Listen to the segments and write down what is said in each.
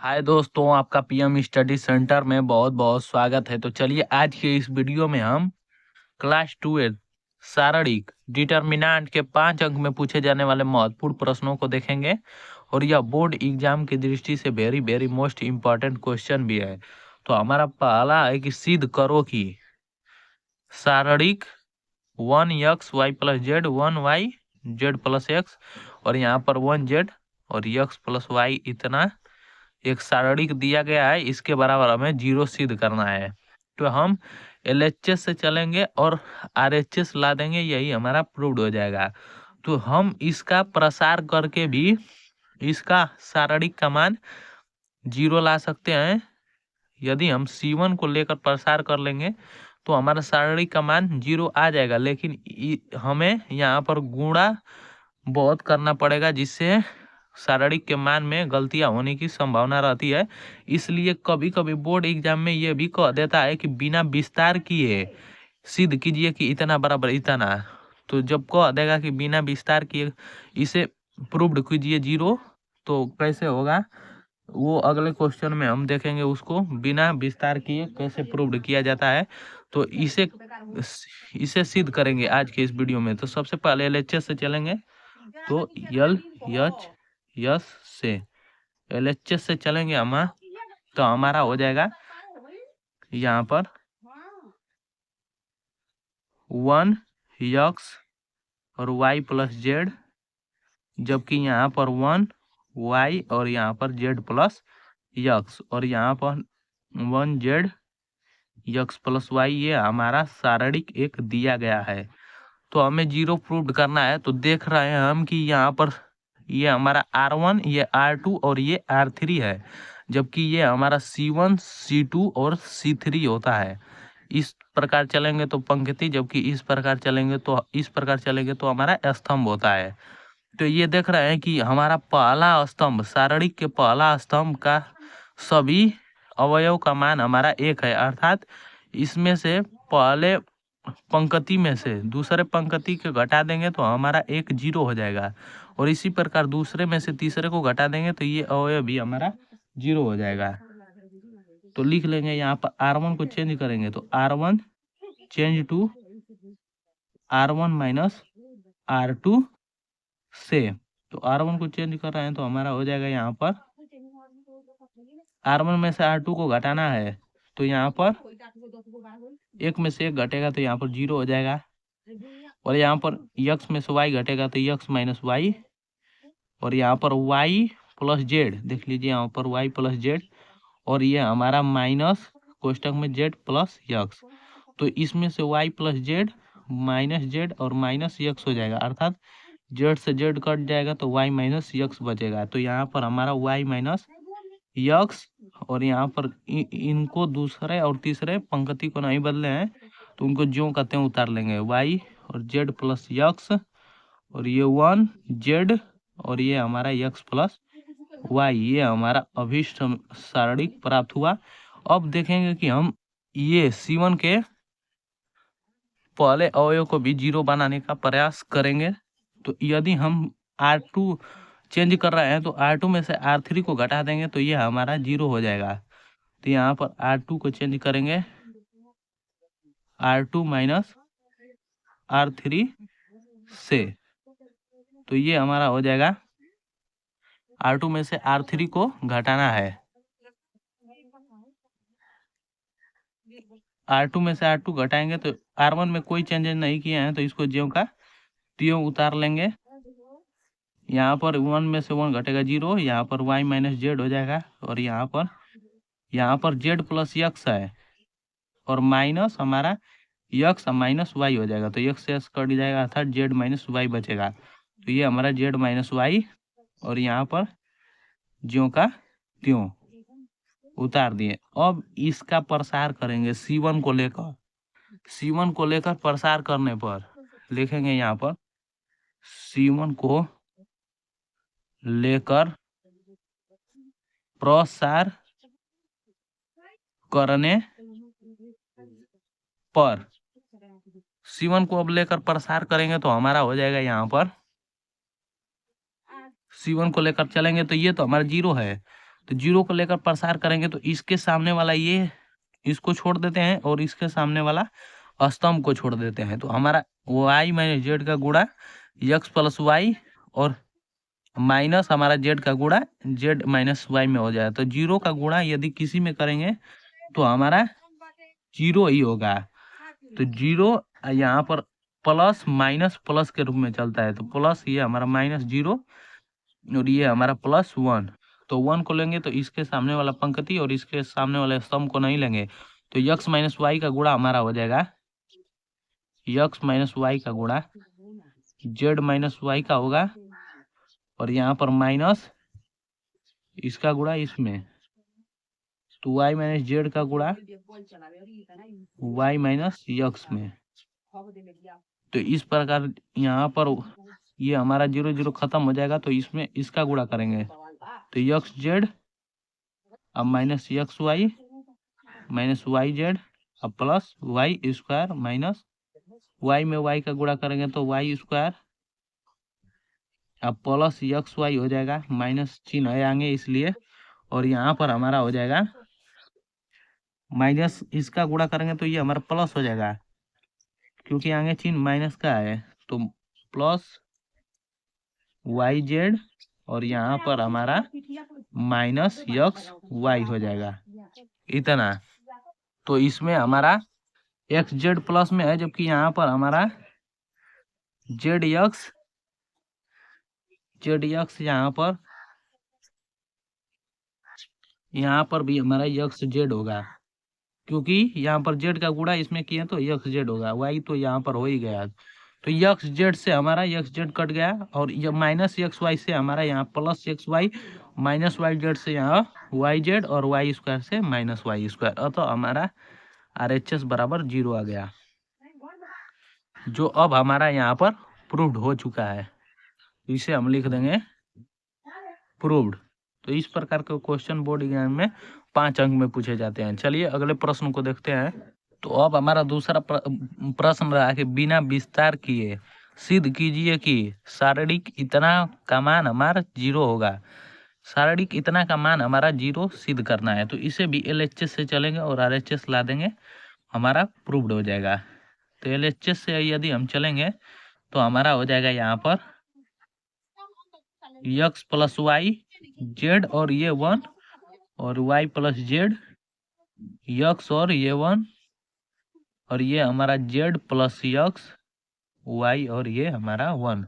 हाय दोस्तों, आपका PM study centre में बहुत बहुत स्वागत है। तो चलिए आज के इस वीडियो में हम क्लास 12 शारीरिक डिटर्मिनेंट के 5 अंक में पूछे जाने वाले महत्वपूर्ण प्रश्नों को देखेंगे। और यह बोर्ड एग्जाम की दृष्टि से very very most important question भी है। तो हमारा पहला है कि सिद्ध करो कि शारीरिक 1x y+z 1y z+x और यहाँ पर 1z और x+y इतना एक शारीरिक दिया गया है, इसके बराबर हमें जीरो सिद्ध करना है। तो हम एलएचएस से चलेंगे और आरएचएस ला देंगे, यही हमारा प्रूव्ड हो जाएगा। तो हम इसका प्रसार करके भी इसका शारीरिक का मान जीरो ला सकते हैं। यदि हम C1 को लेकर प्रसार कर लेंगे तो हमारा शारीरिक का मान जीरो आ जाएगा, लेकिन हमें यहाँ पर गुणा बहुत करना पड़ेगा, जिससे शारीरिक के मान में गलतियां होने की संभावना रहती है। इसलिए कभी कभी बोर्ड एग्जाम में ये भी कह देता है कि बिना विस्तार किए सिद्ध कीजिए कि इतना बराबर इतना। तो जब कह देगा कि बिना विस्तार किए इसे प्रूव्ड कीजिए जीरो, तो कैसे होगा वो अगले क्वेश्चन में हम देखेंगे, उसको बिना विस्तार किए कैसे प्रूव्ड किया जाता है। तो इसे सिद्ध करेंगे आज के इस वीडियो में। तो सबसे पहले एलएचएस से चलेंगे। तो यल यच यस से एलएचएस से चलेंगे हम, तो हमारा हो जाएगा यहाँ पर 1x और y+z, जबकि यहाँ पर 1y और यहाँ पर z+x और यहाँ पर 1z x+y, ये हमारा शारीरिक एक दिया गया है। तो हमें जीरो प्रूव्ड करना है। तो देख रहे हैं हम कि यहाँ पर ये हमारा R1, ये R2 और ये R3 है, जबकि ये हमारा C1 C2 और C3 होता है। इस प्रकार चलेंगे तो पंक्ति, जबकि इस प्रकार चलेंगे तो हमारा स्तंभ होता है। तो ये देख रहे हैं कि हमारा पहला स्तंभ, शारीरिक के पहला स्तंभ का सभी अवयव का मान हमारा 1 है, अर्थात इसमें से पहले पंक्ति में से दूसरे पंक्ति के घटा देंगे तो हमारा 1 जीरो हो जाएगा, और इसी प्रकार दूसरे में से तीसरे को घटा देंगे तो ये अवयव भी हमारा जीरो हो जाएगा। तो लिख लेंगे यहाँ पर R1 को चेंज करेंगे तो R1 change to R1 - R2 से। तो R1 को चेंज कर रहे हैं तो हमारा हो जाएगा यहाँ पर R1 में से R2 को घटाना है, तो यहाँ पर एक में से एक घटेगा तो यहाँ पर जीरो हो जाएगा, और यहाँ पर x में से y घटेगा तो x - y, और यहाँ पर y+z देख लीजिए, यहाँ पर y+z और ये हमारा माइनस कोष्टक में z+x। तो इसमें से y+z -z और -x हो जाएगा, अर्थात z से z कट जाएगा तो y - x बचेगा। तो यहाँ पर हमारा y - x, और यहाँ पर इनको दूसरे और तीसरे पंक्ति को नहीं बदले हैं तो उनको ज्यों कहते हैं उतार लेंगे, y और z+x और ये 1z और ये हमारा x+y, ये हमारा अभिष्ट शारीरिक प्राप्त हुआ। अब देखेंगे कि हम ये C1 के पहले अवयव को भी जीरो बनाने का प्रयास करेंगे। तो यदि हम R2 चेंज कर रहे हैं तो R2 में से R3 को घटा देंगे तो ये हमारा जीरो हो जाएगा। तो यहाँ पर R2 को चेंज करेंगे R2 - R3 से, तो ये हमारा हो जाएगा R2 में से R3 को घटाना है, R2 में से R2 घटाएंगे तो R1 में कोई चेंजेस नहीं किए हैं तो इसको ज्यों का त्यों उतार लेंगे। यहाँ पर 1 में से 1 घटेगा जीरो, यहाँ पर y - z हो जाएगा, और यहाँ पर z+x है और माइनस हमारा x -y हो जाएगा, तो x से x कट जाएगा अर्थात z - y बचेगा। तो ये हमारा z - y और यहाँ पर ज्यों का त्यों उतार दिए। अब इसका प्रसार करेंगे C1 को लेकर प्रसार करने पर लिखेंगे यहाँ पर C1 को लेकर प्रसार करने पर, C1 को अब लेकर प्रसार करेंगे तो हमारा हो जाएगा यहाँ पर C1 को लेकर चलेंगे तो ये तो हमारा जीरो है, तो जीरो को लेकर प्रसार करेंगे तो इसके सामने वाला ये इसको छोड़ देते हैं और इसके सामने वाला स्तंभ को छोड़ देते हैं। तो हमारा y माइनस जेड का गुणा x प्लस वाई और माइनस हमारा जेड का गुणा जेड माइनस वाई में हो जाए। तो जीरो का गुणा यदि किसी में करेंगे तो हमारा जीरो ही होगा। तो जीरो यहाँ पर प्लस माइनस प्लस के रूप में चलता है। तो प्लस ये हमारा माइनस जीरो और ये हमारा प्लस वन। तो वन को लेंगे तो इसके सामने वाला पंक्ति और इसके सामने वाले स्तंभ को नहीं लेंगे। तो यक्स माइनस वाई का गुणा हमारा हो जाएगा यक्स माइनस वाई का गुणा जेड माइनस वाई का होगा और यहाँ पर माइनस इसका गुणा इसमें। तो वाई माइनस जेड का गुणा वाई माइनस यक्स में। तो इस प्रकार यहाँ पर ये हमारा जीरो जीरो खत्म हो जाएगा। तो इसमें इसका गुणा करेंगे तो यक्स जेड अब minus X Y minus Y Z अब plus Y square minus Y में वाई का गुणा करेंगे तो वाई स्क्वायर अब प्लस यक्स वाई हो जाएगा, माइनस चिन्ह है आगे इसलिए। और यहाँ पर हमारा हो जाएगा माइनस इसका गुणा करेंगे तो ये हमारा प्लस हो जाएगा क्योंकि आगे चिन्ह माइनस का है। तो प्लस वाई जेड और यहाँ पर हमारा माइनस यक्स वाई हो जाएगा इतना। तो इसमें हमारा एक्स जेड प्लस में है जबकि यहाँ पर हमारा जेड यक्स यहाँ पर भी हमारा यक्स जेड होगा क्योंकि यहाँ पर जेड का गुणा इसमें किया तो यक्स जेड होगा। वाई तो यहाँ पर हो ही गया। तो यक्स जेड से हमारा यक्स जेड कट गया और ये माइनस यक्स वाई से हमारा यहाँ plus x y minus Y z से यहाँ वाई जेड और वाई स्क्वायर से माइनस वाई स्क्वायर। तो हमारा RHS बराबर 0 आ गया जो अब हमारा यहाँ पर प्रूव्ड हो चुका है। इसे हम लिख देंगे प्रूव्ड। तो इस प्रकार के क्वेश्चन बोर्ड एग्जाम में 5 अंक में पूछे जाते हैं। चलिए अगले प्रश्न को देखते हैं। तो अब हमारा दूसरा प्रश्न रहा कि बिना विस्तार किए सिद्ध कीजिए कि शारीरिक इतना का मान हमारा 0 होगा। शारीरिक इतना का मान हमारा 0 सिद्ध करना है। तो इसे भी LHS से चलेंगे और RHS ला देंगे, हमारा प्रूव्ड हो जाएगा। तो LHS से यदि हम चलेंगे तो हमारा हो जाएगा यहाँ पर x प्लस वाई जेड और ये 1 और y प्लस जेड यक्स और ये 1 और ये हमारा z प्लस यक्स y और ये हमारा 1।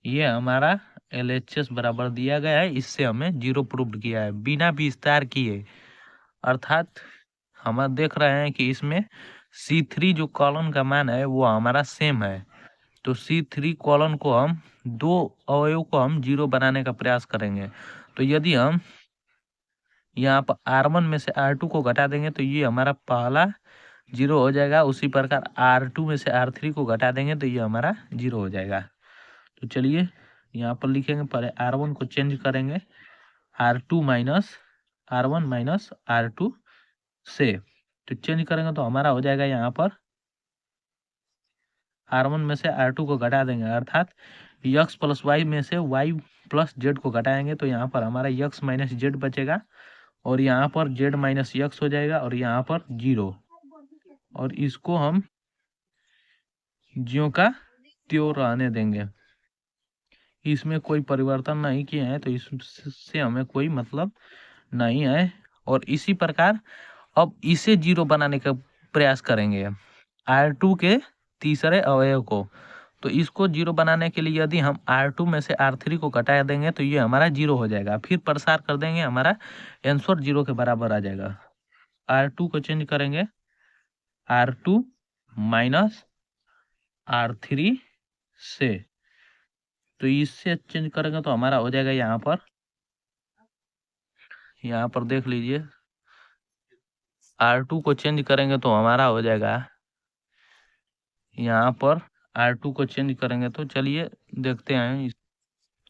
ये हमारा LHS बराबर दिया गया है। इससे हमें 0 प्रूव्ड किया है बिना विस्तार किए। अर्थात हम देख रहे हैं कि इसमें C3 जो कॉलन का मान है वो हमारा सेम है। तो C3 कॉलन को हम दो अवयव को हम 0 बनाने का प्रयास करेंगे। तो यदि हम यहाँ पर R1 में से R2 को घटा देंगे तो ये हमारा पहला 0 हो जाएगा। उसी प्रकार R2 में से R3 को घटा देंगे तो ये हमारा 0 हो जाएगा। तो चलिए यहाँ पर लिखेंगे, पहले R1 को चेंज करेंगे R2 minus R1 minus R2 से। तो चेंज करेंगे तो हमारा हो जाएगा यहाँ पर R1 में से R2 को घटा देंगे अर्थात x प्लस वाई में से y प्लस जेड को घटाएंगे तो यहाँ पर हमारा x माइनस जेड बचेगा और यहाँ पर z माइनस यक्स हो जाएगा और यहाँ पर 0 और इसको हम ज्यों का त्यों रहने देंगे। इसमें कोई परिवर्तन नहीं किए हैं तो इससे हमें कोई मतलब नहीं है। और इसी प्रकार अब इसे 0 बनाने का प्रयास करेंगे R2 के तीसरे अवयव को। तो इसको 0 बनाने के लिए यदि हम R2 में से R3 को घटा देंगे तो ये हमारा 0 हो जाएगा। फिर प्रसार कर देंगे, हमारा आंसर 0 के बराबर आ जाएगा। R2 को चेंज करेंगे R2 माइनस R3 से। तो इससे चेंज करेंगे तो हमारा हो जाएगा यहाँ पर देख लीजिए R2 को चेंज करेंगे तो हमारा हो जाएगा यहाँ पर R2 को चेंज करेंगे तो चलिए देखते हैं।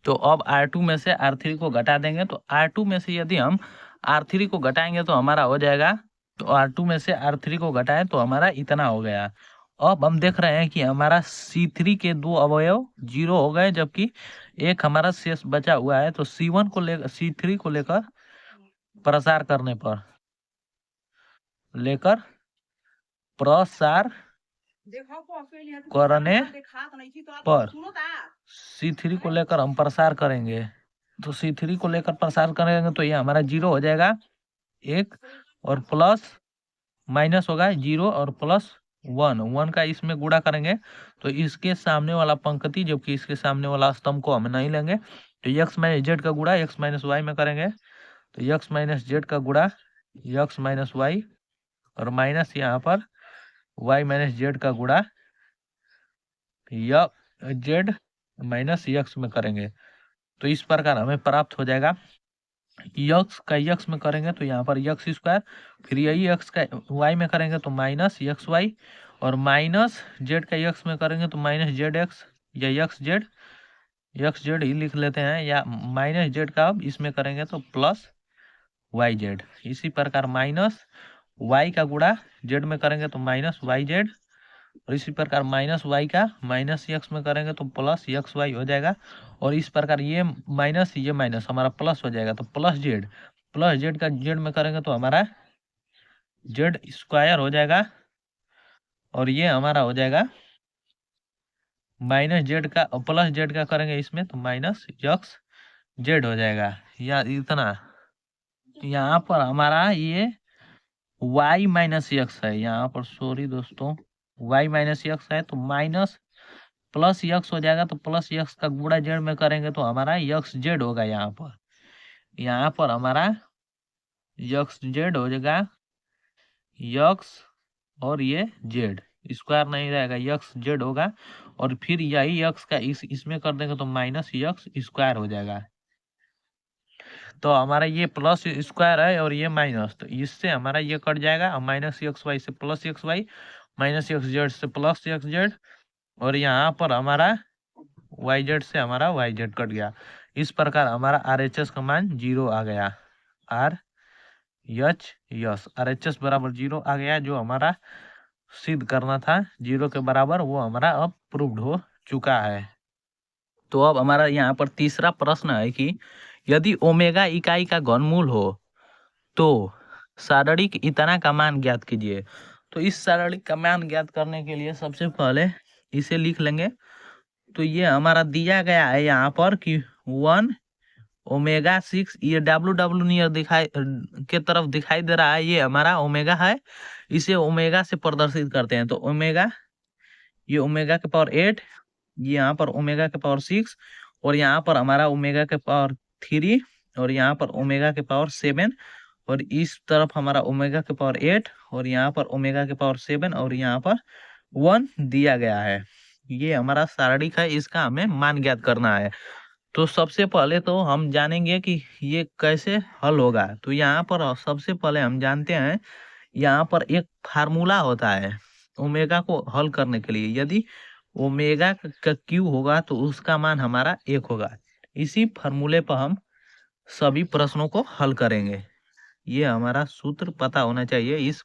तो अब R2 में से R3 को घटा देंगे तो R2 में से यदि हम R3 को घटाएंगे तो हमारा हो जाएगा, तो R2 में से R3 को घटाएं तो हमारा इतना हो गया। अब हम देख रहे हैं कि हमारा C3 के 2 अवयव 0 हो गए जबकि एक हमारा शेष बचा हुआ है। तो C3 को लेकर प्रसार करने पर लेकर प्रसार करने पर C3 को लेकर हम प्रसार करेंगे। तो C3 को लेकर प्रसार करेंगे तो ये हमारा 0 हो जाएगा 1 और प्लस माइनस होगा 0 और प्लस 1 का इसमें गुणा करेंगे तो इसके सामने वाला पंक्ति जबकि इसके सामने वाला स्तंभ को हम नहीं लेंगे तो x माइनस जेड का गुणा x माइनस वाई में करेंगे तो x माइनस जेड का गुणा x माइनस वाई और माइनस यहाँ पर y माइनस जेड का गुणा या जेड माइनस x में करेंगे तो इस प्रकार हमें प्राप्त हो जाएगा। यक्स का यक्स में करेंगे तो यहाँ पर यक्स स्क्वायर फिर यही यक्स का वाई में करेंगे तो माइनस यक्स वाई और माइनस जेड का यक्स में करेंगे तो माइनस जेड एक्स या यक्स जेड ही लिख लेते हैं या माइनस जेड का अब इसमें करेंगे तो प्लस वाई जेड। इसी प्रकार माइनस वाई का गुणा जेड में करेंगे तो माइनस वाई जेड और इसी प्रकार माइनस वाई का माइनस यक्स में करेंगे तो प्लस यक्स वाई हो जाएगा और इस प्रकार ये माइनस हमारा प्लस हो जाएगा तो प्लस जेड का जेड में करेंगे तो हमारा जेड स्क्वायर हो जाएगा और ये हमारा हो जाएगा माइनस जेड का प्लस जेड का करेंगे इसमें तो माइनस यक्स जेड हो जाएगा या इतना। यहाँ पर हमारा ये y माइनस यक्स है यहाँ पर सॉरी दोस्तों y माइनस यक्स है तो माइनस प्लस यक्स हो जाएगा तो प्लस यक्स का गुणा जेड में करेंगे तो हमारा यक्स जेड होगा। यहाँ पर हमारा यक्स जेड हो जाएगा यक्स और ये जेड स्क्वायर नहीं रहेगा यक्स जेड होगा और फिर यही यक्स का इसमें कर देंगे तो माइनस यक्स स्क्वायर हो जाएगा। तो हमारा ये प्लस स्क्वायर है और ये माइनस तो इससे हमारा ये कट जाएगा और माइनस एक्स वाई से plus x y minus x z से प्लस एक्स जेड और यहाँ पर हमारा वाई जेड से हमारा वाई जेड कट गया। इस प्रकार हमारा आर एच एस का मान 0 आ गया। R H yes R H S बराबर 0 आ गया जो हमारा सिद्ध करना था 0 के बराबर वो हमारा अब प्रूव्ड हो चुका है। तो अब हमारा यहाँ पर तीसरा प्रश्न है कि यदि ओमेगा इकाई का घनमूल हो तो सारणिक इतना का मान ज्ञात कीजिए। तो इस सारणिक का मान ज्ञात करने के लिए सबसे पहले इसे लिख लेंगे। तो ये हमारा दिया गया है यहाँ पर कि 1 ओमेगा 6 ये डब्ल्यू नियर दिखाई के तरफ दिखाई दे रहा है ये हमारा ओमेगा है। इसे ओमेगा से प्रदर्शित करते हैं तो ओमेगा ये ओमेगा के पावर 8 ये यहाँ पर ओमेगा के पावर 6 और यहाँ पर हमारा ओमेगा के पावर 3 और यहाँ पर ओमेगा के पावर 7 और इस तरफ हमारा ओमेगा के पावर 8 और यहाँ पर ओमेगा के पावर 7 और यहाँ पर 1 दिया गया है। ये हमारा सारणिक है इसका हमें मान ज्ञात करना है। तो सबसे पहले तो हम जानेंगे कि ये कैसे हल होगा। तो यहाँ पर सबसे पहले हम जानते हैं यहाँ पर एक फार्मूला होता है ओमेगा को हल करने के लिए। यदि ओमेगा का क्यू होगा तो उसका मान हमारा 1 होगा। इसी फार्मूले पर हम सभी प्रश्नों को हल करेंगे। ये हमारा सूत्र पता होना चाहिए इस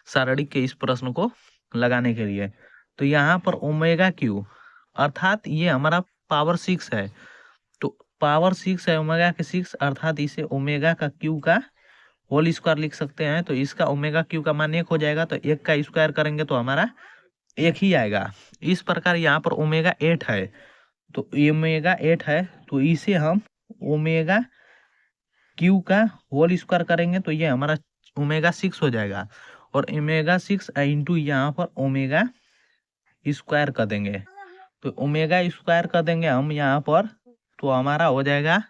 सारणिक के इस प्रश्न को लगाने के लिए। तो यहाँ पर ओमेगा क्यू अर्थात ये हमारा पावर 6 है तो पावर 6 है ओमेगा के 6 अर्थात इसे ओमेगा का क्यू का होल स्क्वायर लिख सकते हैं। तो इसका ओमेगा क्यू का मान 1 हो जाएगा तो 1 का स्क्वायर करेंगे तो हमारा 1 ही आएगा। इस प्रकार यहाँ पर ओमेगा 8 है तो ओमेगा 8 है तो इसे हम ओमेगा क्यू का होल स्क्वायर करेंगे तो ये हमारा ओमेगा 6 हो जाएगा और ओमेगा 6 इंटू यहाँ पर ओमेगा स्क्वायर कर देंगे तो ओमेगा स्क्वायर कर देंगे हम यहाँ पर तो हमारा हो जाएगा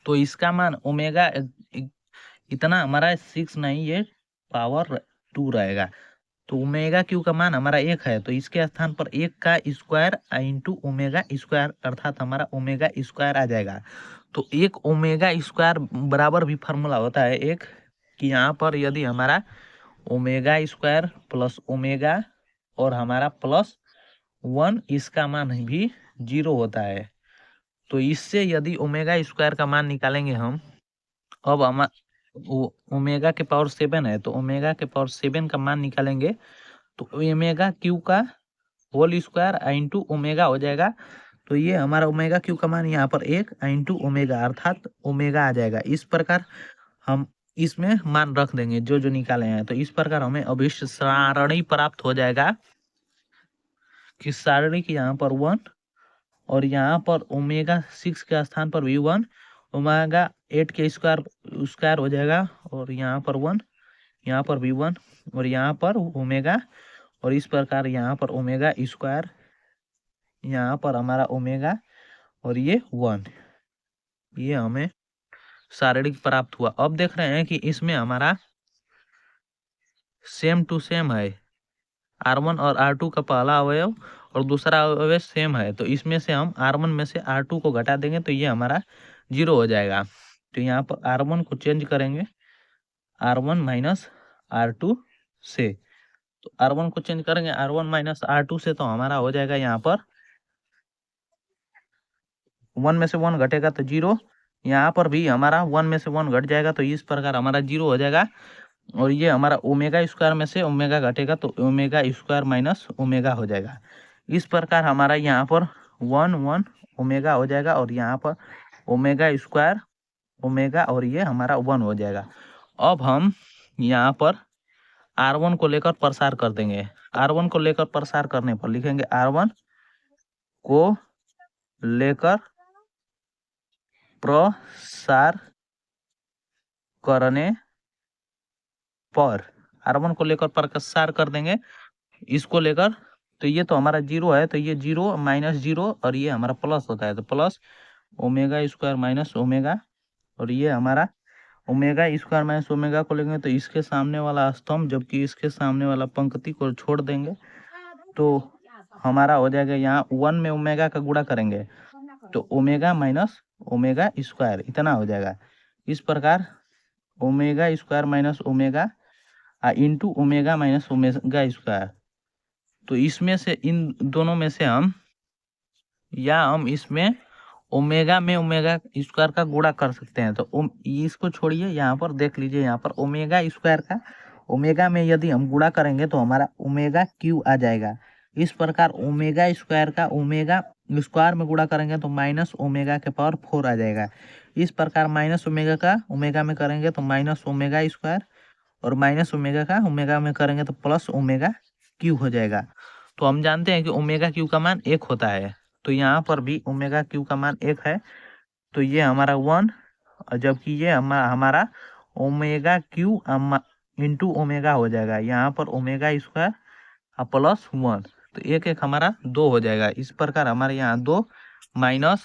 तो इसका मान ओमेगा इतना हमारा 6 नहीं ये पावर 2 रहेगा। तो ओमेगा क्यू का मान हमारा 1 है तो इसके स्थान पर 1 का स्क्वायर इंटू ओमेगा स्क्वायर अर्थात हमारा ओमेगा स्क्वायर आ जाएगा। तो एक ओमेगा स्क्वायर बराबर भी फार्मूला होता है एक कि यहाँ पर यदि हमारा ओमेगा स्क्वायर प्लस ओमेगा और हमारा प्लस 1 इसका मान भी 0 होता है। तो इससे यदि ओमेगा स्क्वायर का मान निकालेंगे हम अब हम ओमेगा के पावर 7 है तो ओमेगा के पावर 7 का मान निकालेंगे तो ओमेगा क्यू का होल स्क्वायर इंटू ओमेगा हो जाएगा। तो ये हमारा ओमेगा क्यू का मान यहाँ पर 1 इंटू ओमेगा अर्थात ओमेगा आ जाएगा। इस प्रकार हम इसमें मान रख देंगे जो जो निकाले हैं। तो इस प्रकार हमें अभिष्ट सारणी प्राप्त हो जाएगा कि सारणी की यहाँ पर 1 और यहाँ पर ओमेगा 6 के स्थान पर भी 1, ओमेगा 8 के स्क्वायर हो जाएगा, और यहाँ पर 1, यहाँ पर भी 1, और यहाँ पर ओमेगा, और इस प्रकार यहाँ पर ओमेगा स्क्वायर, यहाँ पर हमारा ओमेगा, और ये 1, ये हमें सारणिक प्राप्त हुआ। अब देख रहे हैं कि इसमें हमारा सेम टू सेम है, R1 और R2 का पहला अवयव और दूसरा अवयव सेम है। तो इसमें से हम R1 में से R2 को घटा देंगे तो ये हमारा 0 हो जाएगा। तो यहाँ पर R1 को चेंज करेंगे R1 माइनस R2 से। तो R1 को चेंज करेंगे R1 माइनस R2 से, तो हमारा हो जाएगा यहाँ पर 1 में से 1 घटेगा तो 0, यहाँ पर भी हमारा 1 में से 1 घट जाएगा, तो इस प्रकार हमारा 0 हो जाएगा। और ये हमारा ओमेगा स्क्वायर में से ओमेगा घटेगा तो ओमेगा स्क्वायर माइनस ओमेगा हो जाएगा। इस प्रकार हमारा यहाँ पर 1 1 ओमेगा हो जाएगा, और यहाँ पर ओमेगा स्क्वायर ओमेगा, और ये हमारा 1 हो जाएगा। अब हम यहाँ पर R1 को लेकर प्रसार कर देंगे। R1 को लेकर प्रसार करने पर लिखेंगे R1 को लेकर प्रसार करने पर, R1 को लेकर प्रसार कर देंगे इसको लेकर, तो ये तो हमारा 0 है, तो ये 0 माइनस 0 और ये हमारा प्लस होता है, तो plus omega square minus omega, और ये हमारा ओमेगा स्क्वायर माइनस ओमेगा को लेंगे तो इसके सामने वाला स्तंभ, जबकि इसके सामने वाला पंक्ति को छोड़ देंगे, तो हमारा हो जाएगा यहाँ 1 में ओमेगा का गुणा करेंगे तो ओमेगा माइनस ओमेगा स्क्वायर इतना हो जाएगा। इस प्रकार omega square minus omega into omega minus omega square. तो इसमें से इन दोनों में से हम इसमें ओमेगा में ओमेगा स्क्वायर का गुणा कर सकते हैं। तो इसको छोड़िए, यहाँ पर देख लीजिए, यहाँ पर ओमेगा स्क्वायर का ओमेगा में यदि हम गुणा करेंगे तो हमारा ओमेगा क्यू आ जाएगा। इस प्रकार ओमेगा स्क्वायर का ओमेगा स्क्वायर में गुणा करेंगे तो माइनस ओमेगा के पावर 4 आ जाएगा। इस प्रकार माइनस ओमेगा का ओमेगा में करेंगे तो माइनस ओमेगा स्क्वायर, और माइनस ओमेगा का ओमेगा में करेंगे तो प्लस ओमेगा क्यू हो जाएगा। तो हम जानते हैं कि ओमेगा क्यू का मान 1 होता है, तो यहाँ पर भी ओमेगा क्यू का मान 1 है, तो ये हमारा 1, जबकि ये हमारा ओमेगा क्यू इंटू ओमेगा हो जाएगा। यहाँ पर ओमेगा स्क्वायर प्लस 1, तो 1 1 हमारा 2 हो जाएगा। इस प्रकार हमारे यहाँ 2 माइनस,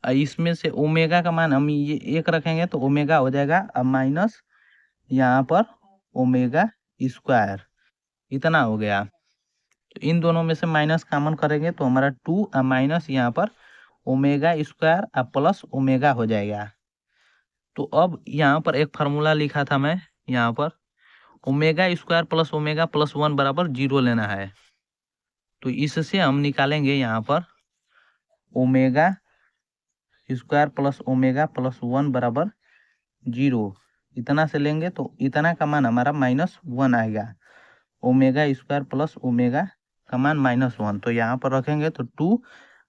इसमें से ओमेगा का मान हम ये 1 रखेंगे तो ओमेगा हो जाएगा, अब माइनस यहाँ पर ओमेगा स्क्वायर इतना हो गया। तो इन दोनों में से माइनस कॉमन करेंगे तो हमारा 2 माइनस यहाँ पर ओमेगा स्क्वायर प्लस ओमेगा हो जाएगा। तो अब यहाँ पर एक फार्मूला लिखा था मैं, यहाँ पर omega square plus omega plus 1 बराबर 0 लेना है। तो इससे हम निकालेंगे यहाँ पर omega square plus omega plus 1 बराबर 0, इतना से लेंगे तो इतना का मान हमारा -1 आएगा। ओमेगा स्क्वायर प्लस ओमेगा का मान -1, तो यहाँ पर रखेंगे तो 2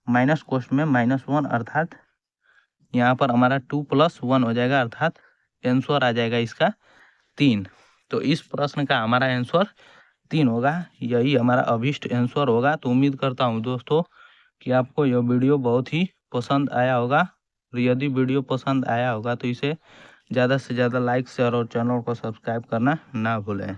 माइनस कोष्ठ में -1, अर्थात यहाँ पर हमारा 2 + 1 हो जाएगा, अर्थात आंसर आ जाएगा इसका 3। तो इस प्रश्न का हमारा आंसर 3 होगा, यही हमारा अभिष्ट आंसर होगा। तो उम्मीद करता हूँ दोस्तों कि आपको यह वीडियो बहुत ही पसंद आया होगा, और यदि वीडियो पसंद आया होगा तो इसे ज़्यादा से ज़्यादा लाइक शेयर और चैनल को सब्सक्राइब करना ना भूलें।